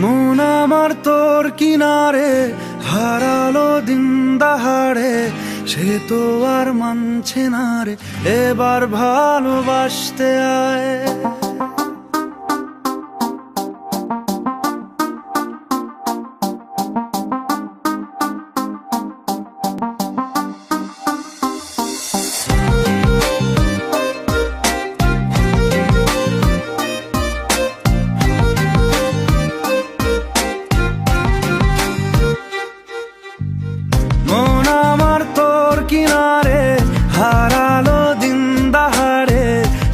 মন আমার তোর কিনারে হারালো দিন দাহাড়ে, সে তো আর মানছে না রে, এবার ভালোবাসতে আয়। মন আমার তোর কিনারে হারালো দিন দাহাড়ে,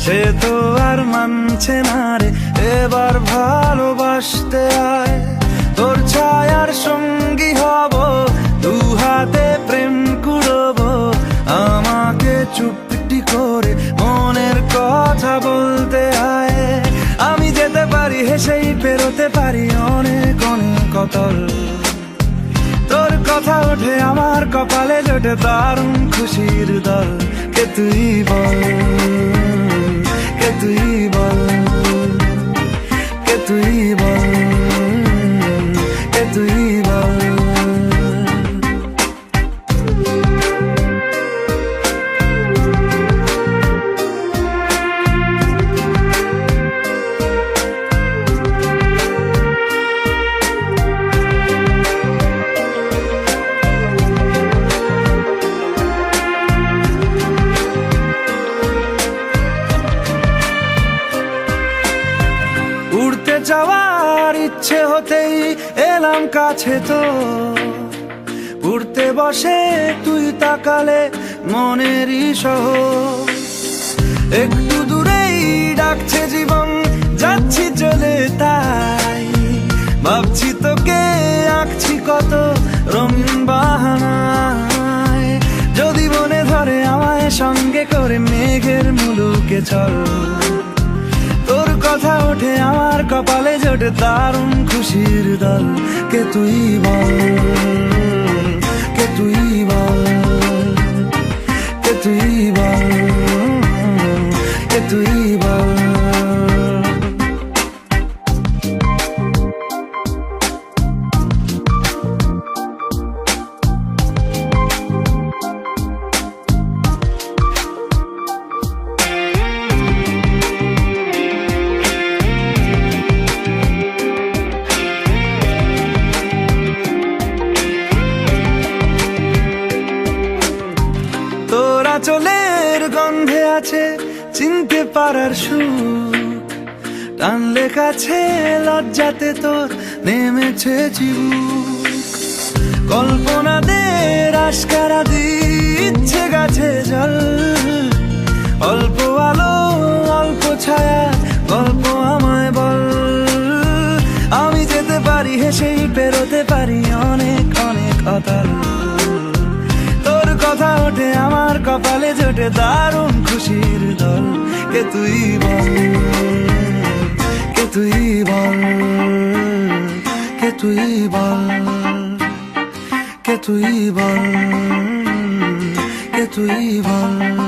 সে তো আর মানছে না রে, এবার ভালোবাসতে আয়। তোর ছায়ার সঙ্গী হব, দু হাতে প্রেম কুড়ব, আমাকে চুপটি করে মনের কথা বলতে আয়। আমি যেতে পারি হেসেই পেরোতে পারি অনেক অনেক অতল, তোর কথা ওঠে আমার কপালে জোটে দারুণ খুশির দল। কে তুই বল, কে তুই বল, কে তুই বল, কে তুই বল। উড়তে যাওয়ার ইচ্ছে হতেই এলাম কাছে তো, উড়তে বসে তুই তাকালে মনেরই শহর। একটু দূরেই ডাকছে জীবন, যাচ্ছি চলে তাই ভাবছি তোকে আঁকছি কত রঙিন বাহানায়। যদি মনে ধরে আমায় সঙ্গে করে মেঘের মুলুকে চল, তোর কথা ওঠে আমার কপালে জোটে দারুণ খুশির দল। কে তুই বল, কে তুই বল, কে তুই বল, কে তুই বল। তোরা চলের গন্ধে আছে চিনতে পারার সুখ, টানলে কাছে লজ্জাতে তোর নেমেছে চিবুক। কল্পনাদের আশকারা দিচ্ছে গাছে জল, অল্প আলো অল্প ছায়া গল্প আমায় বল। আমি যেতে পারি হেসেই পেরোতে পারি অনেক অনেক অতল, তোর কথা ওঠে আমার কপালে জোটে দারুণ খুশির দল। কে তুই বল, কে তুই বল, কে তুই বল, কে তুই বল, কে তুই বল।